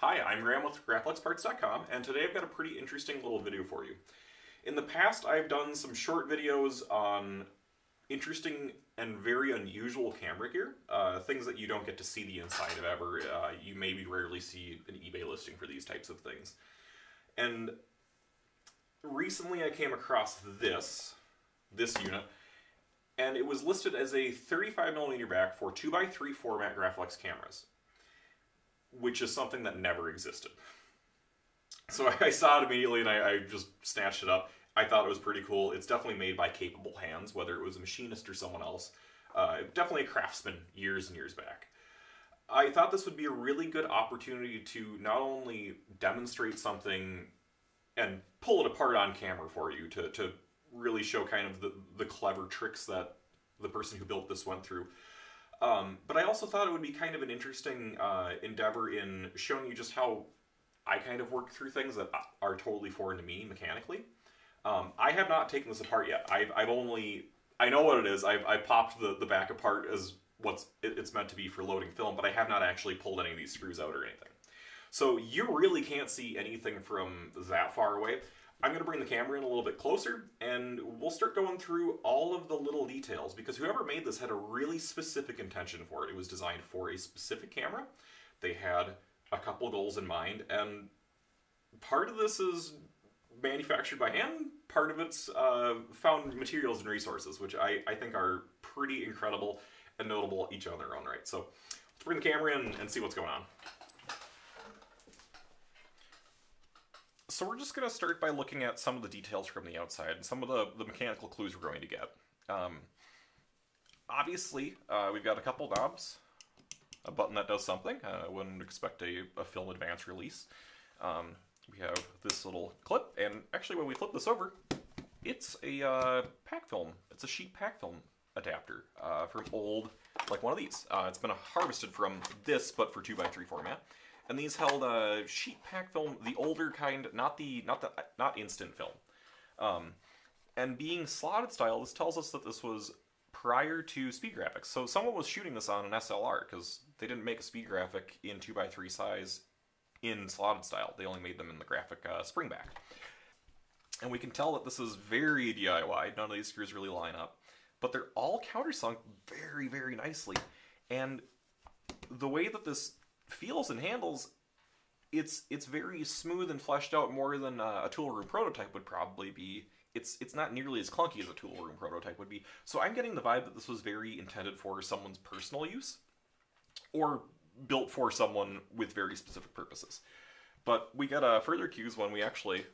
Hi, I'm Graham with Graflexparts.com, and today I've got a pretty interesting little video for you. In the past, I've done some short videos on interesting and very unusual camera gear, things that you don't get to see the inside of ever. You maybe rarely see an eBay listing for these types of things. And recently I came across this unit, and it was listed as a 35mm back for 2x3 format Graflex cameras, which is something that never existed. So I saw it immediately and I just snatched it up. I thought it was pretty cool. It's definitely made by capable hands, whether it was a machinist or someone else. Definitely a craftsman years and years back. I thought this would be a really good opportunity to not only demonstrate something and pull it apart on camera for you to really show kind of the clever tricks that the person who built this went through. But I also thought it would be kind of an interesting endeavor in showing you just how I kind of work through things that are totally foreign to me mechanically. I have not taken this apart yet. I know what it is. I've popped the back apart as it's meant to be for loading film, but I have not actually pulled any of these screws out or anything. So you really can't see anything from that far away. I'm going to bring the camera in a little bit closer, and we'll start going through all of the little details, because whoever made this had a really specific intention for it. It was designed for a specific camera. They had a couple of goals in mind, and part of this is manufactured by hand, part of it's found materials and resources, which I think are pretty incredible and notable each on their own right. So let's bring the camera in and see what's going on. So we're just going to start by looking at some of the details from the outside, and some of the mechanical clues we're going to get. Obviously, we've got a couple knobs, a button that does something. I wouldn't expect a film advance release. We have this little clip, and actually when we flip this over, it's a pack film. It's a sheet pack film adapter from old, like one of these. It's been harvested from this, but for 2x3 format. And these held a sheet pack film, the older kind, not instant film. And being slotted style, this tells us that this was prior to speed graphics. So someone was shooting this on an SLR, because they didn't make a speed graphic in 2x3 size in slotted style. They only made them in the graphic spring back. And we can tell that this is very DIY. None of these screws really line up. But they're all countersunk very, very nicely. And the way that this feels and handles, it's very smooth and fleshed out, more than a tool room prototype would probably be. It's not nearly as clunky as a tool room prototype would be. So I'm getting the vibe that this was very intended for someone's personal use, or built for someone with very specific purposes. But we get further cues when we actually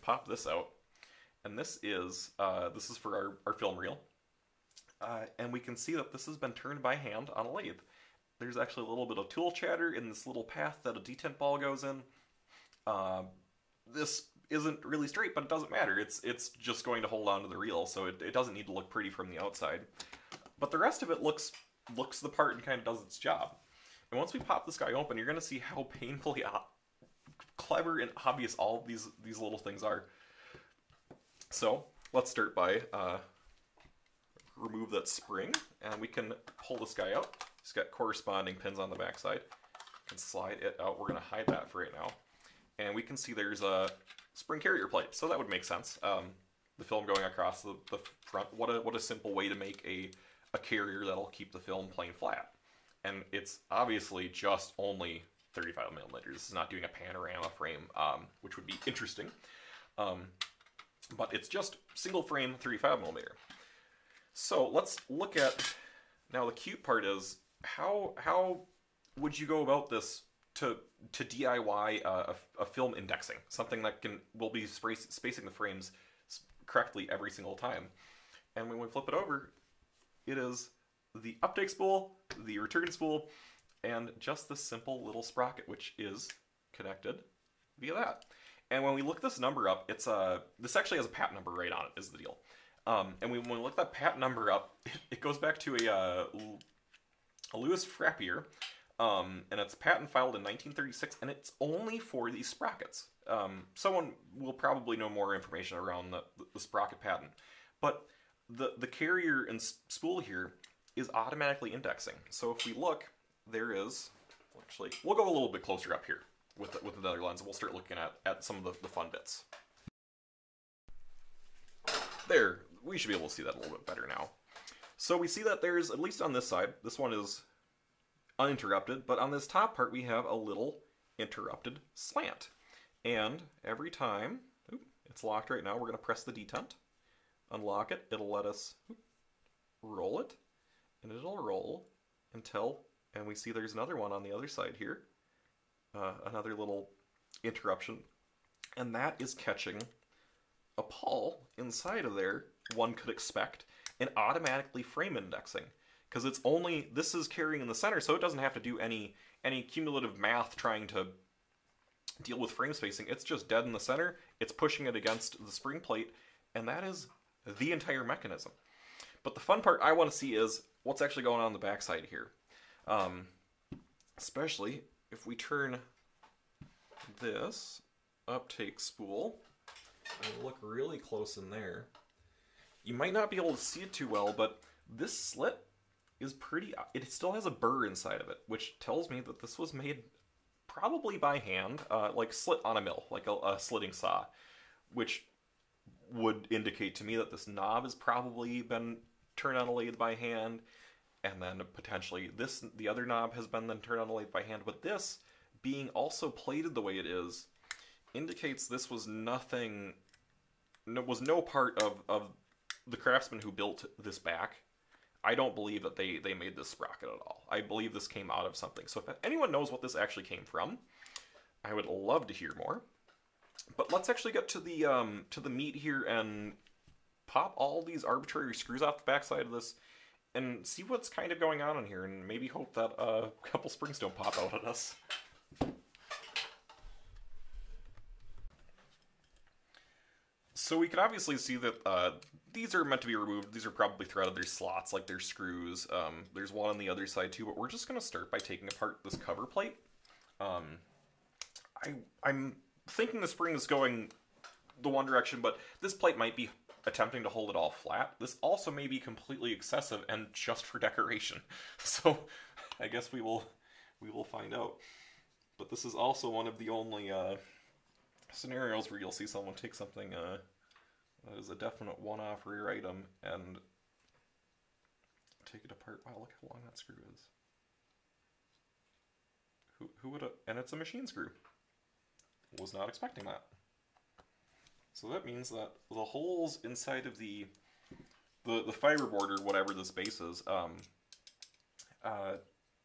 pop this out, and this is for our film reel, and we can see that this has been turned by hand on a lathe. There's actually a little bit of tool chatter in this little path that a detent ball goes in. This isn't really straight, but it doesn't matter. It's just going to hold on to the reel, so it doesn't need to look pretty from the outside. But the rest of it looks the part and kind of does its job. And once we pop this guy open, you're going to see how painfully clever and obvious all of these little things are. So let's start by remove that spring, and we can pull this guy out. It's got corresponding pins on the backside. Can slide it out. We're going to hide that for right now. And we can see there's a spring carrier plate, so that would make sense. The film going across the front. What a simple way to make a carrier that'll keep the film playing flat. And it's obviously just only 35mm. This is not doing a panorama frame, which would be interesting. But it's just single frame 35mm. So let's look at, now the cute part is, how would you go about this to DIY a film indexing, something that will be spacing the frames correctly every single time? And when we flip it over, it is the uptake spool, the return spool, and just this simple little sprocket, which is connected via that. And when we look this number up, this actually has a patent number right on it, is the deal. And when we look that patent number up, it goes back to a Louis Frappier, and it's patent filed in 1936, and it's only for these sprockets. Someone will probably know more information around the sprocket patent, but the carrier and spool here is automatically indexing. So if we look, there is, I'll Actually, we'll go a little bit closer up here with the other lens, and we'll start looking at some of the fun bits. There, we should be able to see that a little bit better now. So we see that there's, at least on this side, this one is uninterrupted, but on this top part we have a little interrupted slant. And every time, it's locked right now, we're going to press the detent, unlock it, it'll let us roll it, and it'll roll until, and we see there's another one on the other side here, another little interruption, and that is catching a pawl inside of there, one could expect, and automatically frame indexing. Because it's only, this is carrying in the center, so it doesn't have to do any cumulative math trying to deal with frame spacing. It's just dead in the center, it's pushing it against the spring plate, and that is the entire mechanism. But the fun part I want to see is what's actually going on the backside here. Especially if we turn this uptake spool and look really close in there. You might not be able to see it too well, but this slit is pretty, it still has a burr inside of it, which tells me that this was made probably by hand, like slit on a mill, like a slitting saw, which would indicate to me that this knob has probably been turned on a lathe by hand, and then potentially the other knob has been then turned on a lathe by hand, but this being also plated the way it is indicates this was nothing, was no part of the craftsman who built this back. I don't believe that they made this sprocket at all. I believe this came out of something. So if anyone knows what this actually came from, I would love to hear more. But let's actually get to the meat here and pop all these arbitrary screws off the backside of this and see what's kind of going on in here, and maybe hope that a couple springs don't pop out at us. So we can obviously see that these are meant to be removed. These are probably threaded. There's slots, like there's screws. There's one on the other side too, but we're just going to start by taking apart this cover plate. I'm thinking the spring is going the one direction, but this plate might be attempting to hold it all flat. This also may be completely excessive and just for decoration. So I guess we will find out. But this is also one of the only scenarios where you'll see someone take something that is a definite one-off rare item and take it apart. Wow, look how long that screw is. Who would have? And it's a machine screw. Was not expecting that. So that means that the holes inside of the fiberboard or whatever this base is,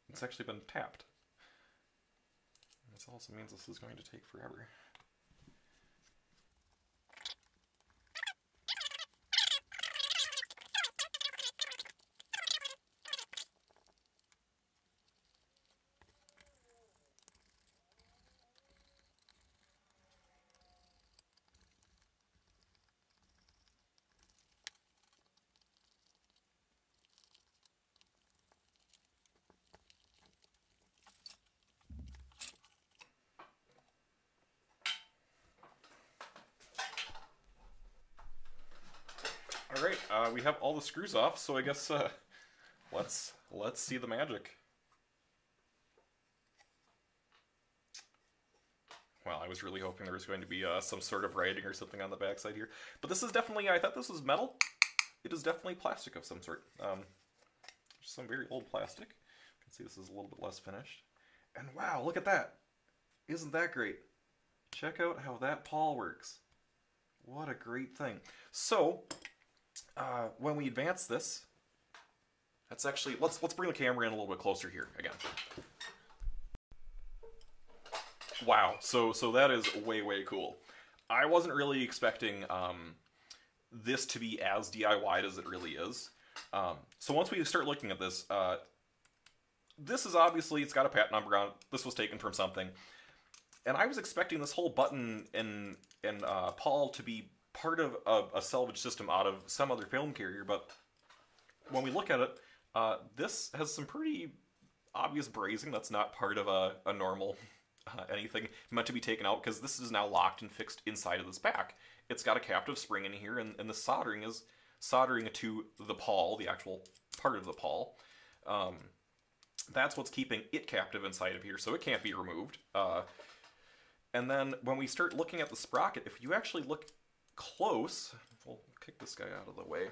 it's actually been tapped. This also means this is going to take forever. Alright, we have all the screws off, so I guess let's see the magic. Well, I was really hoping there was going to be some sort of writing or something on the backside here. But this is definitely, I thought this was metal. It is definitely plastic of some sort. Just some very old plastic. You can see this is a little bit less finished. And wow, look at that. Isn't that great? Check out how that pawl works. What a great thing. So, when we advance this, let's bring the camera in a little bit closer here again. Wow, so that is way cool. I wasn't really expecting this to be as DIY'd as it really is. So once we start looking at this, this is obviously, it's got a patent number on it. This was taken from something. And I was expecting this whole button and pawl to be part of a salvage system out of some other film carrier, but when we look at it, this has some pretty obvious brazing that's not part of a normal anything meant to be taken out, because this is now locked and fixed inside of this back. It's got a captive spring in here, and the soldering is soldering to the pawl, the actual part of the pawl. That's what's keeping it captive inside of here, so it can't be removed. And then when we start looking at the sprocket, if you actually look close, we'll kick this guy out of the way.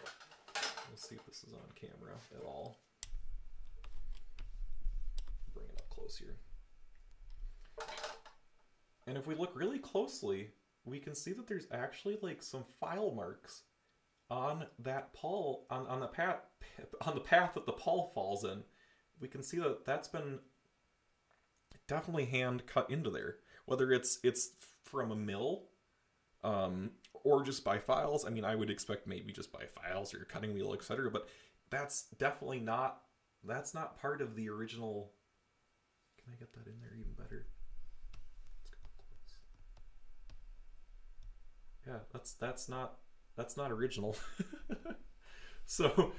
We'll see if this is on camera at all. Bring it up close here. And if we look really closely, we can see that there's actually like some file marks on that pawl, on the path that the pawl falls in. We can see that that's been definitely hand cut into there. Whether it's from a mill, or just by files. I mean, I would expect maybe just by files or cutting wheel, etc. But that's definitely not. That's not part of the original. Can I get that in there even better? Yeah, that's not original. So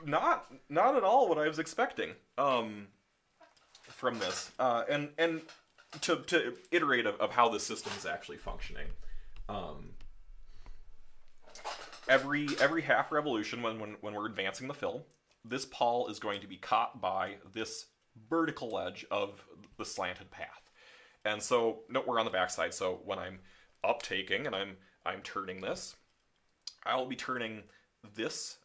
not at all what I was expecting from this. And to iterate of how the system is actually functioning. Every half revolution when we're advancing the film, this pawl is going to be caught by this vertical edge of the slanted path. And so, note we're on the backside, so when I'm uptaking and I'm turning this, I'll be turning this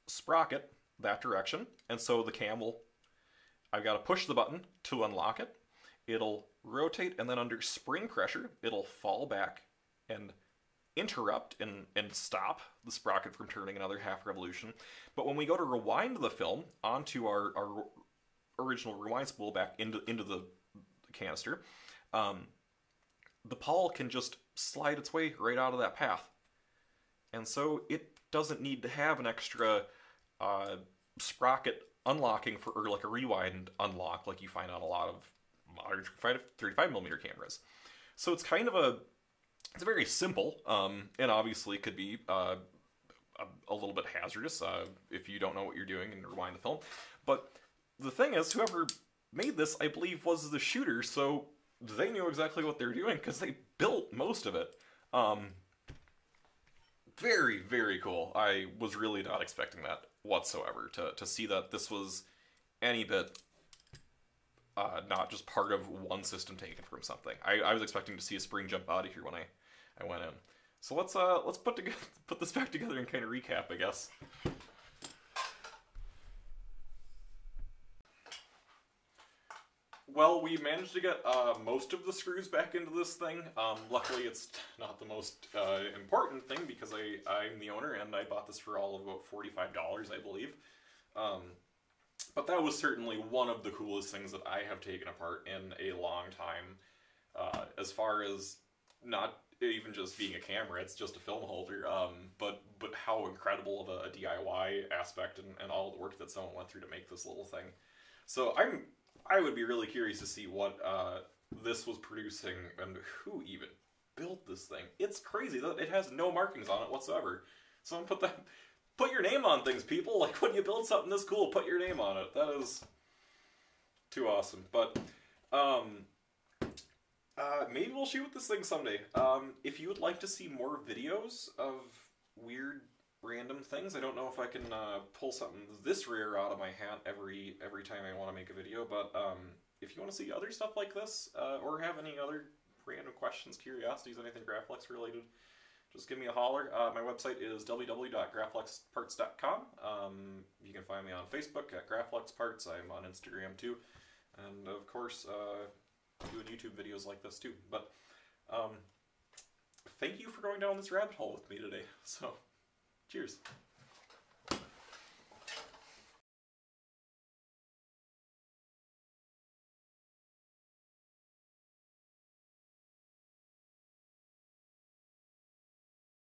sprocket that direction, and so the cam will, I've got to push the button to unlock it. It'll rotate, and then under spring pressure, it'll fall back and interrupt and stop the sprocket from turning another half revolution. But when we go to rewind the film onto our original rewind spool back into the canister, the pawl can just slide its way right out of that path. And so it doesn't need to have an extra sprocket unlocking for, or like a rewind unlock like you find on a lot of modern 35mm cameras. So it's kind of it's very simple, and obviously could be a little bit hazardous if you don't know what you're doing and rewind the film. But the thing is, whoever made this, I believe, was the shooter, so they knew exactly what they were doing because they built most of it. Very, very cool. I was really not expecting that whatsoever, to see that this was any bit not just part of one system taken from something. I was expecting to see a spring jump out of here when I went in. So let's put this back together and kind of recap, I guess. Well, we managed to get most of the screws back into this thing. Luckily, it's not the most important thing because I'm the owner and I bought this for all of about $45, I believe. But that was certainly one of the coolest things that I have taken apart in a long time. As far as not even just being a camera, it's just a film holder. But how incredible of a DIY aspect and all the work that someone went through to make this little thing. So I would be really curious to see what this was producing and who even built this thing. It's crazy that it has no markings on it whatsoever. Someone put your name on things, people. Like, when you build something this cool, put your name on it. That is too awesome. But maybe we'll shoot with this thing someday. If you would like to see more videos of weird random things, I don't know if I can pull something this rare out of my hat every time I want to make a video, but if you want to see other stuff like this, or have any other random questions, curiosities, anything Graflex related, just give me a holler. My website is www.graflexparts.com. You can find me on Facebook at Graflex Parts. I'm on Instagram too, and of course doing YouTube videos like this too. But thank you for going down this rabbit hole with me today. So cheers.